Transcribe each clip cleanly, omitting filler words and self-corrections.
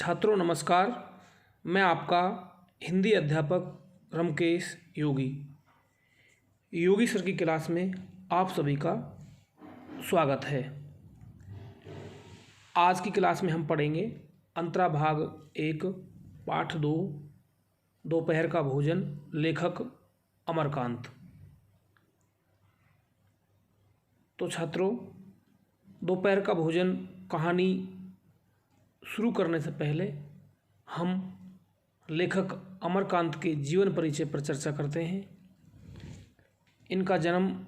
छात्रों नमस्कार। मैं आपका हिंदी अध्यापक रमकेश योगी सर की क्लास में आप सभी का स्वागत है। आज की क्लास में हम पढ़ेंगे अंतरा भाग 1 पाठ 2 दोपहर का भोजन, लेखक अमरकांत। तो छात्रों, दोपहर का भोजन कहानी शुरू करने से पहले हम लेखक अमरकांत के जीवन परिचय पर चर्चा करते हैं। इनका जन्म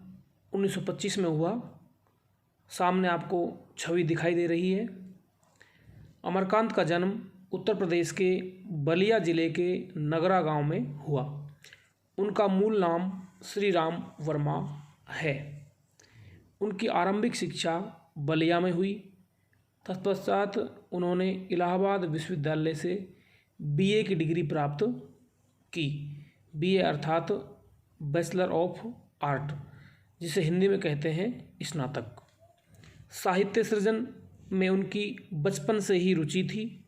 1925 में हुआ। सामने आपको छवि दिखाई दे रही है। अमरकांत का जन्म उत्तर प्रदेश के बलिया जिले के नगरा गांव में हुआ। उनका मूल नाम श्री राम वर्मा है। उनकी आरंभिक शिक्षा बलिया में हुई। तत्पश्चात उन्होंने इलाहाबाद विश्वविद्यालय से बीए की डिग्री प्राप्त की। बीए अर्थात बैचलर ऑफ आर्ट, जिसे हिंदी में कहते हैं स्नातक। साहित्य सृजन में उनकी बचपन से ही रुचि थी।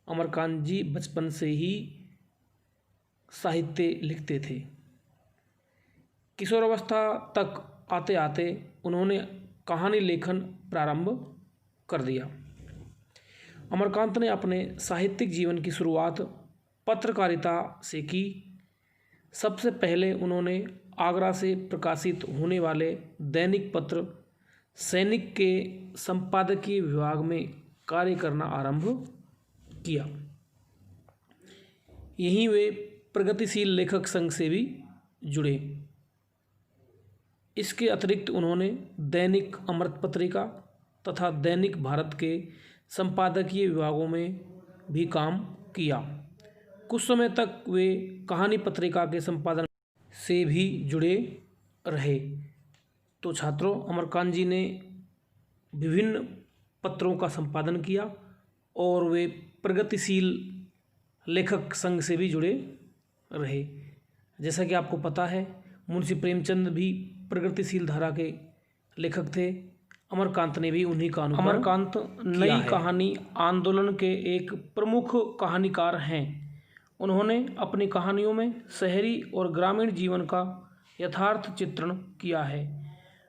अमरकांत जी बचपन से ही साहित्य लिखते थे। किशोरावस्था तक आते आते उन्होंने कहानी लेखन प्रारंभ कर दिया। अमरकांत ने अपने साहित्यिक जीवन की शुरुआत पत्रकारिता से की। सबसे पहले उन्होंने आगरा से प्रकाशित होने वाले दैनिक पत्र सैनिक के संपादकीय विभाग में कार्य करना आरंभ किया। यहीं वे प्रगतिशील लेखक संघ से भी जुड़े। इसके अतिरिक्त उन्होंने दैनिक अमृत पत्रिका तथा दैनिक भारत के संपादकीय विभागों में भी काम किया। कुछ समय तक वे कहानी पत्रिका के संपादन से भी जुड़े रहे। तो छात्रों, अमरकांत जी ने विभिन्न पत्रों का संपादन किया और वे प्रगतिशील लेखक संघ से भी जुड़े रहे। जैसा कि आपको पता है, मुंशी प्रेमचंद भी प्रगतिशील धारा के लेखक थे। अमरकांत ने भी उन्हीं का अनुकरण। अमरकांत नई कहानी आंदोलन के एक प्रमुख कहानीकार हैं। उन्होंने अपनी कहानियों में शहरी और ग्रामीण जीवन का यथार्थ चित्रण किया है।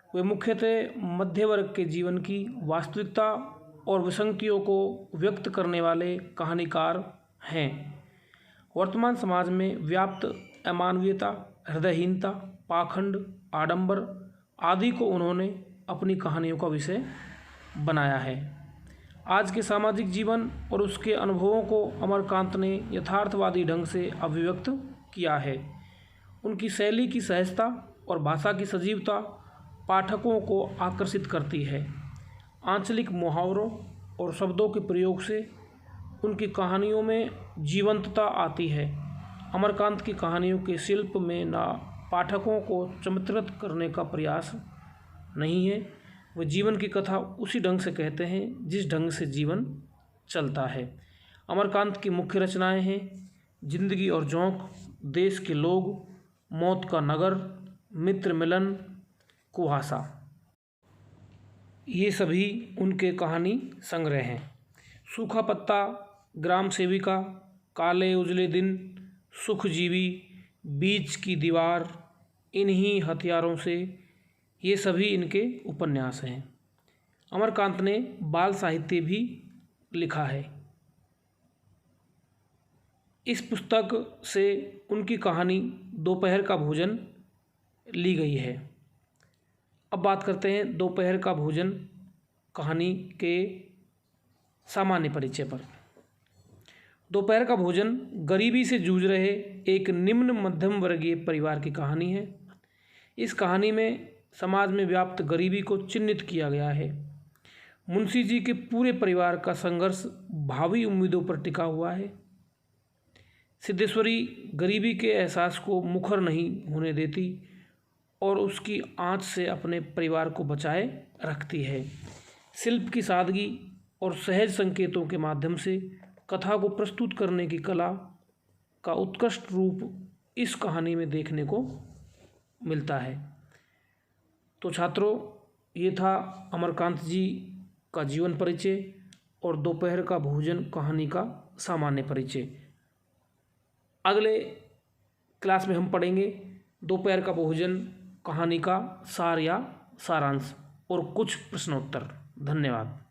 वे मुख्यतः मध्य वर्ग के जीवन की वास्तविकता और विसंगतियों को व्यक्त करने वाले कहानीकार हैं। वर्तमान समाज में व्याप्त अमानवीयता, हृदयहीनता, पाखंड, आडंबर आदि को उन्होंने अपनी कहानियों का विषय बनाया है। आज के सामाजिक जीवन और उसके अनुभवों को अमरकांत ने यथार्थवादी ढंग से अभिव्यक्त किया है। उनकी शैली की सहजता और भाषा की सजीवता पाठकों को आकर्षित करती है। आंचलिक मुहावरों और शब्दों के प्रयोग से उनकी कहानियों में जीवंतता आती है। अमरकांत की कहानियों के शिल्प में ना पाठकों को चमत्कृत करने का प्रयास नहीं है। वे जीवन की कथा उसी ढंग से कहते हैं जिस ढंग से जीवन चलता है। अमरकांत की मुख्य रचनाएं हैं जिंदगी और झोंक, देश के लोग, मौत का नगर, मित्र मिलन, कुहासा। ये सभी उनके कहानी संग्रह हैं। सूखा पत्ता, ग्राम सेविका, काले उजले दिन, सुखजीवी, बीच की दीवार, इन्हीं हथियारों से, ये सभी इनके उपन्यास हैं। अमरकांत ने बाल साहित्य भी लिखा है। इस पुस्तक से उनकी कहानी दोपहर का भोजन ली गई है। अब बात करते हैं दोपहर का भोजन कहानी के सामान्य परिचय पर। दोपहर का भोजन गरीबी से जूझ रहे एक निम्न मध्यम वर्गीय परिवार की कहानी है। इस कहानी में समाज में व्याप्त गरीबी को चिह्नित किया गया है। मुंशी जी के पूरे परिवार का संघर्ष भावी उम्मीदों पर टिका हुआ है। सिद्धेश्वरी गरीबी के एहसास को मुखर नहीं होने देती और उसकी आंच से अपने परिवार को बचाए रखती है। शिल्प की सादगी और सहज संकेतों के माध्यम से कथा को प्रस्तुत करने की कला का उत्कृष्ट रूप इस कहानी में देखने को मिलता है। तो छात्रों, ये था अमरकांत जी का जीवन परिचय और दोपहर का भोजन कहानी का सामान्य परिचय। अगले क्लास में हम पढ़ेंगे दोपहर का भोजन कहानी का सार या सारांश और कुछ प्रश्नोत्तर। धन्यवाद।